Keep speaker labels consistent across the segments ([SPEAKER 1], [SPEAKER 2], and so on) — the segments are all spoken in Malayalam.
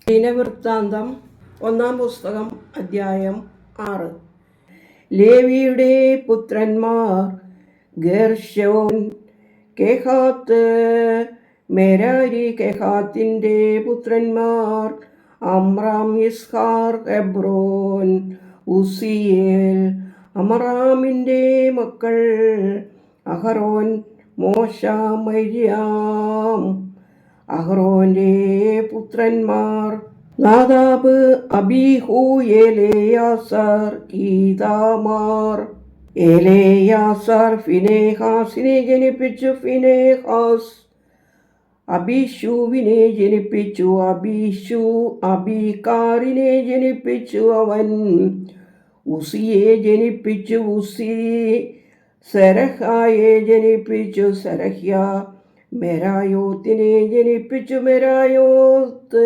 [SPEAKER 1] ദിനവൃത്താന്തം 1 പുസ്തകം അധ്യായം 6. ലേവിയുടെ പുത്രന്മാർ ഗേർശോൻ, കെഹാത്ത്, മെരാരി. കെഹാത്തിൻ്റെ പുത്രന്മാർ അമ്രാം, യിസ്ഹാർ, ഹെബ്രോൻ, ഉസിയേൽ. അമറാമിൻ്റെ മക്കൾ അഹരോൻ, മോശ, മര്യാം. അഹ്റോന്റെ പുത്രന്മാർ നാദാബ്, അബീഹു, എലെയാസർ, ഈതാമാർ. എലെയാസർ ഫിനെഹാസിനെ ജനിപ്പിച്ചു. ഫിനെഹാസ് അബീശുവിനെ ജനിപ്പിച്ചു. അബീശു അബീകാറിനെ ജനിപ്പിച്ചു. അവൻ ഉസിയെ ജനിപ്പിച്ചു. ഉസി സെരഹ്യയെ ജനിപ്പിച്ചു. സെരഹ്യ മെരായോത്തിനെ ജനിപ്പിച്ചു. മെരായോത്ത്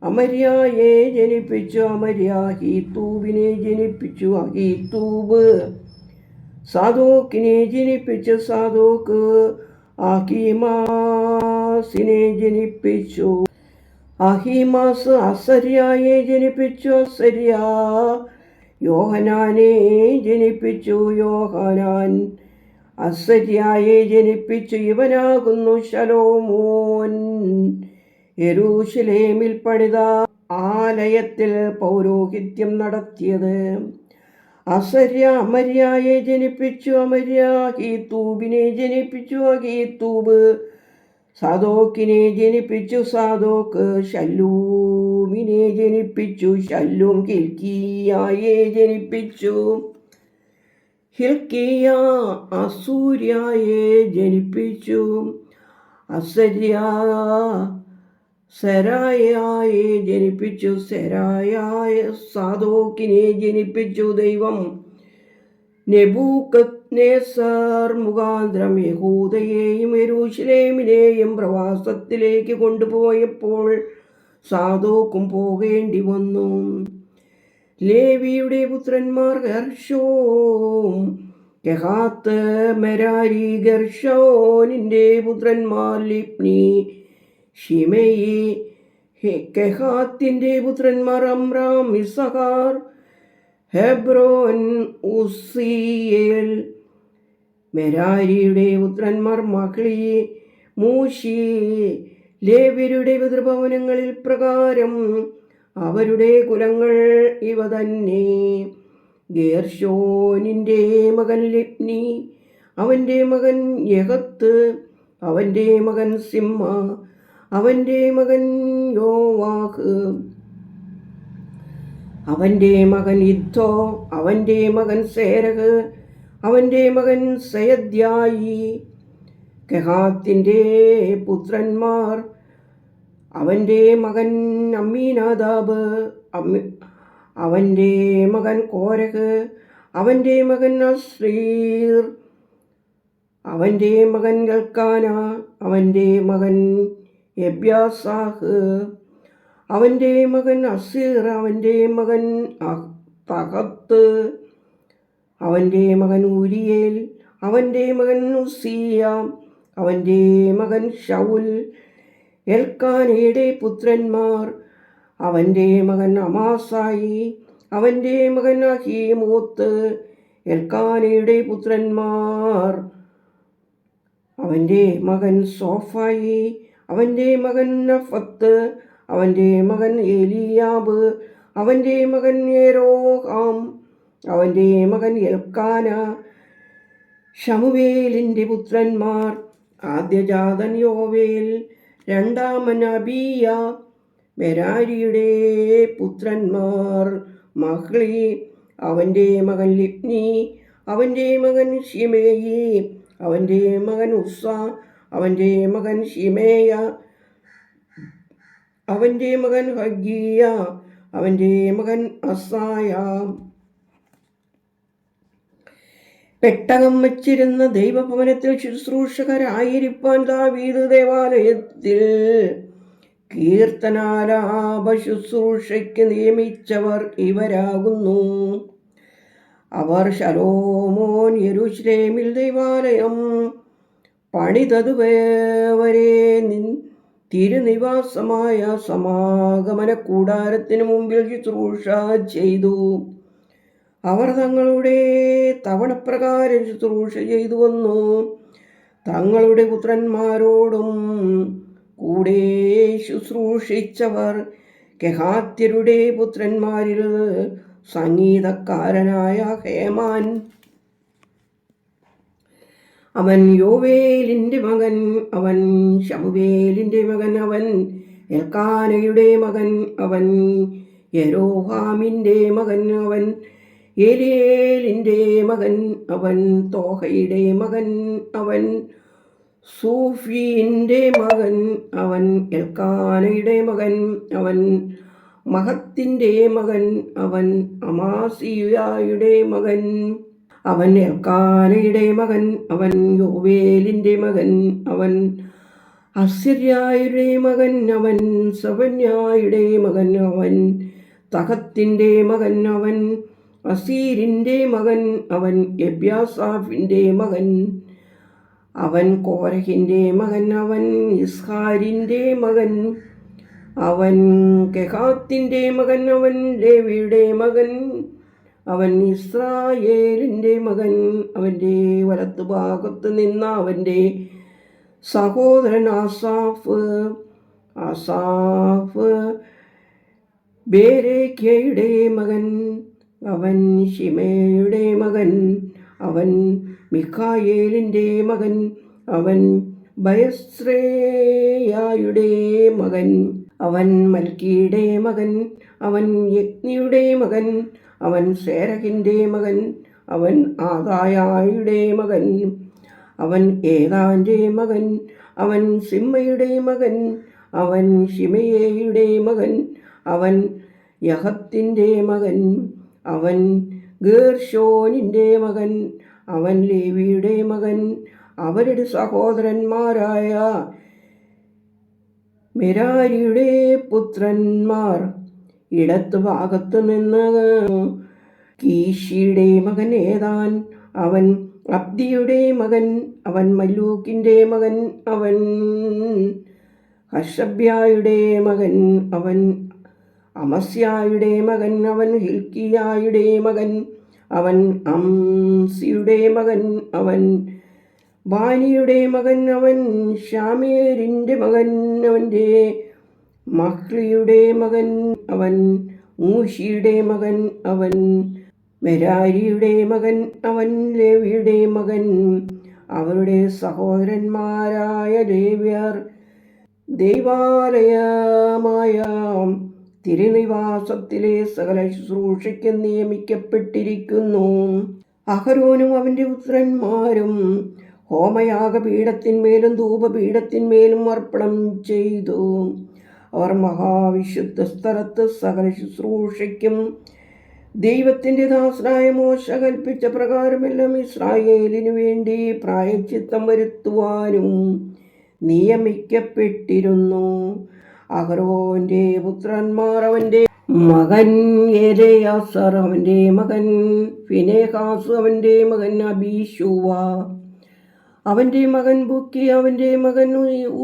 [SPEAKER 1] അമര്യായെ ജനിപ്പിച്ചു. അമര്യ ഹീത്തൂബിനെ ജനിപ്പിച്ചു. അഹീത്തൂബ് സാദോക്കിനെ ജനിപ്പിച്ചു. സാദോക്ക് അഹീമാസിനെ ജനിപ്പിച്ചു. അഹീമാസ് അസര്യായെ ജനിപ്പിച്ചു. അസര്യ യോഹനാനെ ജനിപ്പിച്ചു. യോഹനാൻ അസര്യായെ ജനിപ്പിച്ചു. ഇവനാകുന്നു ശലോമോൻ യെരൂശലേമിൽ പണിത ആലയത്തിൽ പൗരോഹിത്യം നടത്തിയത്. അസര്യ അമര്യായെ ജനിപ്പിച്ചു. അമര്യ ഹീത്തൂബിനെ ജനിപ്പിച്ചു. ഹീത്തൂബ് സാദോക്കിനെ ജനിപ്പിച്ചു. സാദോക്ക് ശല്ലൂമിനെ ജനിപ്പിച്ചു. ശല്ലൂം ഹിൽക്കീയായെ ജനിപ്പിച്ചു. ഹിൽക്കീയ അസൂര്യായെ ജനിപ്പിച്ചു. അസര്യ സെരായയെ ജനിപ്പിച്ചു. സെരായ സാദോക്കിനെ ജനിപ്പിച്ചു. ദൈവം നെബൂഖദ്നേസർ മുഖാന്തരം യഹൂദയെയും യെരൂശലേമിനെയും പ്രവാസത്തിലേക്ക് കൊണ്ടുപോയപ്പോൾ സാദോക്കും പോകേണ്ടി വന്നു. ലേവിയുടെ പുത്രന്മാർ ഗർശോം, കെഹാത്ത്, മെരാരി. ഗർശോനിൻ്റെ പുത്രന്മാർ ലിബ്നി, ഷിമെയി. കെഹാത്തിൻ്റെ പുത്രന്മാർ അമ്രാം, ഇസഹാർ, ഹെബ്രോൻ, ഉസിയേൽ. മെരാരിയുടെ പുത്രന്മാർ മഹ്ലി, മൂശി. ലേവ്യരുടെ പിതൃഭവനങ്ങളിൽ പ്രകാരം അവരുടെ കുലങ്ങൾ ഇവ തന്നെ. ഗേർശോനിൻ്റെ മകൻ ലിബ്നി, അവൻ്റെ മകൻ യഹത്ത്, അവൻ്റെ മകൻ സിമ്മ, അവൻ്റെ മകൻ യോവാഹ്, അവൻ്റെ മകൻ ഇദ്ദോ, അവൻ്റെ മകൻ സേരഹ്, അവൻ്റെ മകൻ സയദ്യായി. കെഹാത്തിൻ്റെ പുത്രന്മാർ അവൻ്റെ മകൻ അമ്മീനാദാബ്, അവൻ്റെ മകൻ കോരഹ്, അവൻ്റെ മകൻ അസ്രീർ, അവൻ്റെ മകൻ എൽക്കാന, അവൻ്റെ മകൻ എബ്യാസാഹ്, അവൻ്റെ മകൻ അസീർ, അവൻ്റെ മകൻ തഹത്ത്, അവൻ്റെ മകൻ ഊരിയേൽ, അവൻ്റെ മകൻ ഉസിയ, അവൻ്റെ മകൻ ശൗൽ. എൽക്കാനയുടെ പുത്രന്മാർ അവൻ്റെ മകൻ അമാസായി, അവൻ്റെ മകൻ അഹീമോത്ത്. എൽക്കാനയുടെ പുത്രന്മാർ അവൻ്റെ മകൻ സോഫായി, അവൻ്റെ മകൻ നഫത്ത്, അവൻ്റെ മകൻ എലിയാബ്, അവൻ്റെ മകൻ യെരോഹാം, അവൻ്റെ മകൻ എൽക്കാന. ശമുവേലിൻ്റെ പുത്രന്മാർ ആദ്യജാതൻ യോവേൽ, രണ്ടാമൻ അബീയ. മെരാരിയുടെ പുത്രന്മാർ മഹ്ലി, അവൻ്റെ മകൻ ലിബ്നി, അവൻ്റെ മകൻ ഷിമെയി, അവൻ്റെ മകൻ ഉസ്സ, അവൻ്റെ മകൻ ഷിമേയ, അവൻ്റെ മകൻ ഹഗീയ, അവൻ്റെ മകൻ അസായ. പെട്ടകം വച്ചിരുന്ന ദൈവഭവനത്തിൽ ശുശ്രൂഷകരായിരിക്കാൻ ദാവീദ് ദേവാലയത്തിൽ കീർത്തനാലാപ ശുശ്രൂഷയ്ക്ക് നിയമിച്ചവർ ഇവരാകുന്നു. അവർ ശലോമോൻ യെരൂശലേമിൽ ദൈവാലയം പണിതതുവരെ തിരുനിവാസമായ സമാഗമന കൂടാരത്തിനു മുമ്പിൽ ശുശ്രൂഷ ചെയ്തു. അവർ തങ്ങളുടെ തവണപ്രകാരം ശുശ്രൂഷ ചെയ്തു വന്നു. തങ്ങളുടെ പുത്രന്മാരോടും കൂടെ ശുശ്രൂഷിച്ചവർ കെഹാത്യരുടെ പുത്രന്മാരിൽ സംഗീതക്കാരനായ ഹേമാൻ, അവൻ യോവേലിൻ്റെ മകൻ, അവൻ ശമുവേലിൻ്റെ മകൻ, അവൻ എൽക്കാനയുടെ മകൻ, അവൻ യെരോഹാമിൻ്റെ മകൻ, അവൻ ഏലിയേലിൻ്റെ മകൻ, അവൻ തോഹയുടെ മകൻ, അവൻ സൂഫിൻ്റെ മകൻ, അവൻ എൽക്കാനയുടെ മകൻ, അവൻ മഹത്തിൻ്റെ മകൻ, അവൻ അമാസിയായുടെ മകൻ, അവൻ എൽക്കാനയുടെ മകൻ, അവൻ യോവേലിൻ്റെ മകൻ, അവൻ അസിര്യായുടെ മകൻ, അവൻ സവന്യായുടെ മകൻ, അവൻ തഹത്തിൻ്റെ മകൻ, അവൻ അസീരിൻ്റെ മകൻ, അവൻ എബ്യാസാഫിൻ്റെ മകൻ, അവൻ കോരഹിൻ്റെ മകൻ, അവൻ ഇസ്ഹാരിൻ്റെ മകൻ, അവൻ കെഹാത്തിൻ്റെ മകൻ, അവൻ ലേവിയുടെ മകൻ, അവൻ ഇസ്രായേലിൻ്റെ മകൻ. അവൻ്റെ വലത്തുഭാഗത്ത് നിന്ന അവൻ്റെ സഹോദരൻ ആസാഫ് ബേരേഖ്യയുടെ മകൻ, അവൻ ശിമേയുടെ മകൻ, അവൻ മിഖായേലിൻ്റെ മകൻ, അവൻ ബയസ്രേയായുടെ മകൻ, അവൻ മൽക്കിയുടെ മകൻ, അവൻ യജ്ഞിയുടെ മകൻ, അവൻ സേരഹിൻ്റെ മകൻ, അവൻ ആദായായുടെ മകൻ, അവൻ ഏതാൻ്റെ മകൻ, അവൻ സിമ്മയുടെ മകൻ, അവൻ ശിമയേയുടെ മകൻ, അവൻ യഹത്തിൻ്റെ മകൻ, അവൻ ഗേർഷോനിൻ്റെ മകൻ, അവൻ ലേവിയുടെ മകൻ. അവരുടെ സഹോദരന്മാരായ മെരാരിയുടെ പുത്രന്മാർ ഇടത്ത് ഭാഗത്ത് നിന്ന് കീശിയുടെ മകൻ ഏതാൻ, അവൻ അബ്ദിയുടെ മകൻ, അവൻ മല്ലൂക്കിൻ്റെ മകൻ, അവൻ ഹഷബ്യായുടെ മകൻ, അവൻ അമസ്യായുടെ മകൻ, അവൻ ഹിൽക്കിയായുടെ മകൻ, അവൻ അംസിയുടെ മകൻ, അവൻ ബാനിയുടെ മകൻ, അവൻ ഷാമേരിൻ്റെ മകൻ, അവൻ്റെ മഹ്ലിയുടെ മകൻ, അവൻ മൂഷിയുടെ മകൻ, അവൻ മെരാരിയുടെ മകൻ, അവൻ ലേവിയുടെ മകൻ. അവരുടെ സഹോദരന്മാരായ ലേവ്യർ ദൈവാലയമായ തിരുനിവാസത്തിലെ സകല ശുശ്രൂഷയ്ക്ക് നിയമിക്കപ്പെട്ടിരിക്കുന്നു. അഹരോനും അവൻ്റെ പുത്രന്മാരും ഹോമയാഗപീഠത്തിന്മേലും ധൂപപീഠത്തിന്മേലും അർപ്പണം ചെയ്തു. അവർ മഹാവിശുദ്ധ സ്ഥലത്ത് സകല ശുശ്രൂഷയ്ക്കും ദൈവത്തിൻ്റെ ദാസനായ മോശ കൽപ്പിച്ച പ്രകാരമെല്ലാം ഇസ്രായേലിനു വേണ്ടി പ്രായശ്ചിത്തം വരുത്തുവാനും നിയമിക്കപ്പെട്ടിരുന്നു. അഹരോന്റെ പുത്രന്മാർ, അവൻ്റെ മകൻ എലെയാസർ, അവൻ്റെ മകൻ ഫിനെഹാസ്, അവൻ്റെ മകൻ അബീശൂവ, അവൻ്റെ മകൻ ബുക്കി, അവൻ്റെ മകൻ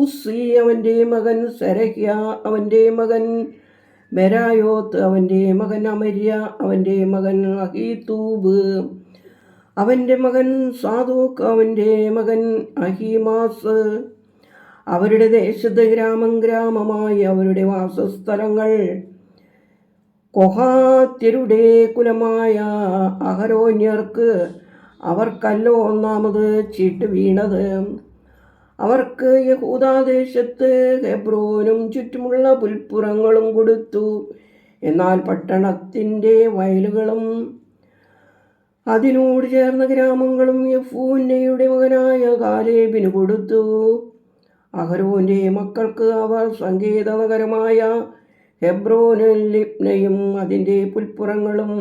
[SPEAKER 1] ഉസ്സി, അവൻ്റെ മകൻ സെരഹ്യ, അവൻ്റെ മകൻ ബെരായോത്ത്, അവൻ്റെ മകൻ അമര്യ, അവൻ്റെ മകൻ അഹീതൂബ്, അവൻ്റെ മകൻ സാദോക്ക്, അവൻ്റെ മകൻ അഹിമാസ്. അവരുടെ ദേശത്ത് ഗ്രാമമായി അവരുടെ വാസസ്ഥലങ്ങൾ കൊഹാത്യരുടെ കുലമായ അഹരോന്യർക്ക് അവർക്കല്ലോ ഒന്നാമത് ചീട്ട് വീണത്. അവർക്ക് യഹൂദാദേശത്ത് ഹെബ്രോനും ചുറ്റുമുള്ള പുൽപ്പുറങ്ങളും കൊടുത്തു. എന്നാൽ പട്ടണത്തിൻ്റെ വയലുകളും അതിനോട് ചേർന്ന ഗ്രാമങ്ങളും യെഫൂന്നയുടെ മകനായ കാലേബിന് കൊടുത്തു. അഹരോന്റെ മക്കൾക്ക് അവർ സങ്കേത നഗരമായ ഹെബ്രോനും ലിബ്നയും അതിൻ്റെ പുൽപ്പുറങ്ങളും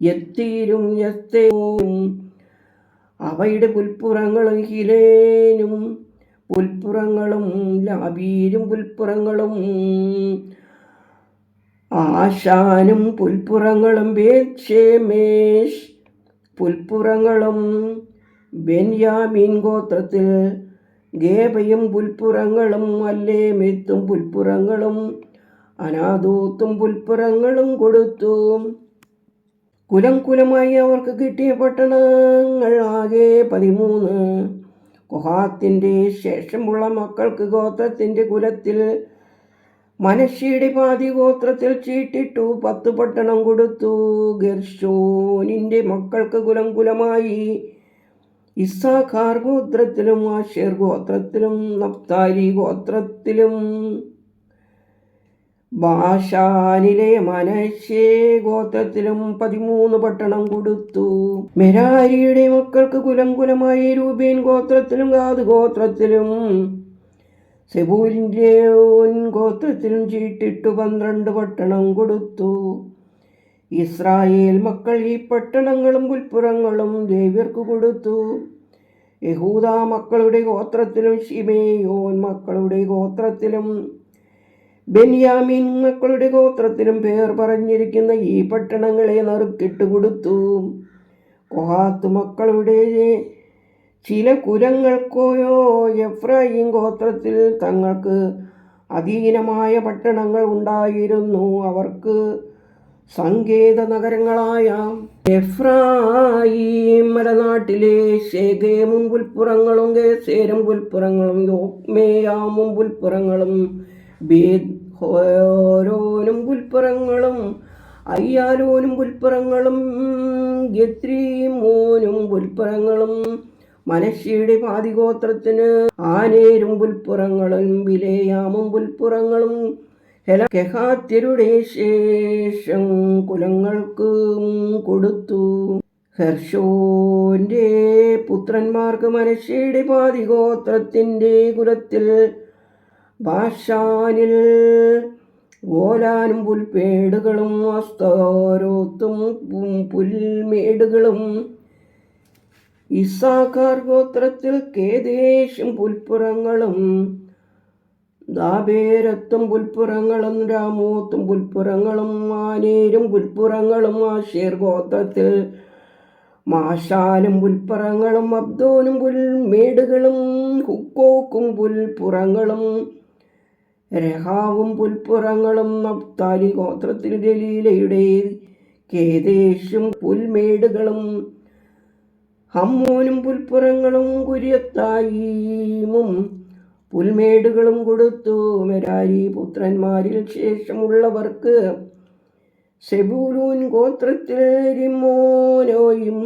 [SPEAKER 1] യത്തീരും യസ്തേയും അവയുടെ പുൽപ്പുറങ്ങളും ഹിലേനും പുൽപ്പുറങ്ങളും ലാബീരും പുൽപ്പുറങ്ങളും ആശാനും പുൽപ്പുറങ്ങളും പുൽപ്പുറങ്ങളും ബെന്യാമീൻ ഗോത്രത്തിൽ ഗേബയും പുൽപ്പുറങ്ങളും അല്ലേമെത്തും പുൽപ്പുറങ്ങളും അനാഥോത്തും പുൽപ്പുറങ്ങളും കൊടുത്തു. കുലം കുലമായി അവർക്ക് കിട്ടിയ പട്ടണങ്ങൾ ആകെ 13. കൊഹാത്തിന്റെ ശേഷമുള്ള മക്കൾക്ക് ഗോത്രത്തിന്റെ കുലത്തിൽ മനശ്ശയുടെ പാതി ഗോത്രത്തിൽ ചീട്ടിട്ടു 10 പട്ടണം കൊടുത്തു. ഗെർശോനിന്റെ മക്കൾക്ക് കുലം കുലമായി ഇസ്സാഖാർ ഗോത്രത്തിലും ആശേർ ഗോത്രത്തിലും നഫ്താലി ഗോത്രത്തിലും ബാശാനിലെ മനശ്ശെ ഗോത്രത്തിലും 13 പട്ടണം കൊടുത്തു. മെരാരിയുടെ മക്കൾക്ക് കുലം കുലമായി രൂബേൻ ഗോത്രത്തിലും ഗാദ് ഗോത്രത്തിലും സെബൂലൂൻ ഗോത്രത്തിലും ചീട്ടിട്ടു 12 പട്ടണം കൊടുത്തു. ഇസ്രായേൽ മക്കൾ ഈ പട്ടണങ്ങളും പുൽപ്പുറങ്ങളും ലേവ്യർക്ക് കൊടുത്തു. യഹൂദ മക്കളുടെ ഗോത്രത്തിലും ശിമെയോൻ മക്കളുടെ ഗോത്രത്തിലും ബെന്യാമീൻ മക്കളുടെ ഗോത്രത്തിലും പേർ പറഞ്ഞിരിക്കുന്ന ഈ പട്ടണങ്ങളെ നറുക്കിട്ട് കൊടുത്തു. കൊഹാത്ത് മക്കളുടെ ചില കുലങ്ങൾക്കോയോ എഫ്രായിം ഗോത്രത്തിൽ തങ്ങൾക്ക് അധീനമായ പട്ടണങ്ങൾ ഉണ്ടായിരുന്നു. അവർക്ക് സങ്കേത നഗരങ്ങളായ എഫ്രായിം മലനാട്ടിലെ ശേഖേമും പുൽപ്പുറങ്ങളും ഗേസേരും പുൽപ്പുറങ്ങളും യോക്മേയാമും പുൽപ്പുറങ്ങളും ബേത് ഹോരോനും പുൽപ്പുറങ്ങളും അയ്യാലോനും പുൽപ്പുറങ്ങളും ഗത്രീമോനും പുൽപ്പുറങ്ങളും മനശ്ശയുടെ പാതിഗോത്രത്തിന് ആനേരും പുൽപ്പുറങ്ങളും ബിലേയാമും പുൽപ്പുറങ്ങളും കെഹാത്യരുടെ ശേഷം കുലങ്ങൾക്ക് കൊടുത്തു. ഹെർഷോന്റെ പുത്രന്മാർക്ക് മനശ്ശയുടെ പാതിഗോത്രത്തിന്റെ കുലത്തിൽ ബാശാനിൽ ഗോലാനും പുൽമേടുകളും അസ്താരോത്തും പുൽമേടുകളും ഇസ്സാഖാർ ഗോത്രത്തിൽ കേദേശും പുൽപ്പുറങ്ങളും ദാബേരത്തും പുൽപ്പുറങ്ങളും രാമോത്തും പുൽപ്പുറങ്ങളും ആനേരും പുൽപ്പുറങ്ങളും ആശേർ ഗോത്രത്തിൽ മാശാലും പുൽപ്പുറങ്ങളും അബ്ദോനും പുൽമേടുകളും ഹുക്കോക്കും പുൽപ്പുറങ്ങളും രഹാവും പുൽപ്പുറങ്ങളും നഫ്താലി ഗോത്രത്തിൽ ഗലീലയുടെ കേദേശും പുൽമേടുകളും ഹമ്മോനും പുൽപ്പുറങ്ങളും കുര്യത്തായീമും പുൽമേടുകളും കൊടുത്തു. മെരാരി പുത്രന്മാരിൽ ശേഷമുള്ളവർക്ക് സെബൂലൂൻ ഗോത്രത്തിൽ രിമ്മോനോയും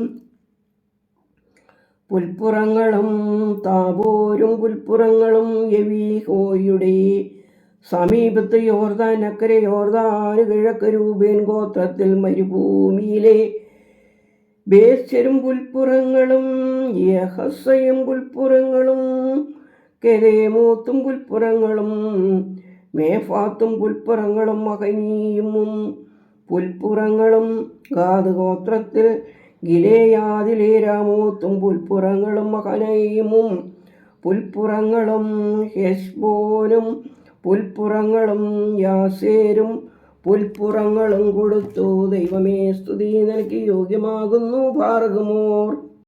[SPEAKER 1] പുൽപ്പുറങ്ങളും താബോരും പുൽപ്പുറങ്ങളും യവീഹോയുടെ സമീപത്ത് യോർദാൻ അക്കരെ യോർദാന് കിഴക്ക് രൂബേൻ ഗോത്രത്തിൽ മരുഭൂമിയിലെ ബേസ്യരും പുൽപ്പുറങ്ങളും യഹസയും പുൽപ്പുറങ്ങളും കെരേമോത്തും പുൽപ്പുറങ്ങളും മേഫാത്തും പുൽപ്പുറങ്ങളും മഹനീമും പുൽപ്പുറങ്ങളും ഗാദ് ഗോത്രത്തിൽ ഗിലെയാദിലെ രാമോത്തും പുൽപ്പുറങ്ങളും മഹനീമും പുൽപ്പുറങ്ങളും ഹെശ്ബോനും പുൽപ്പുറങ്ങളും യാസേരും പുൽപ്പുറങ്ങളും കൊടുത്തു. ദൈവമേ, സ്തുതി നിനക്ക് യോഗ്യമാകുന്നു. ഭാർഗമോർ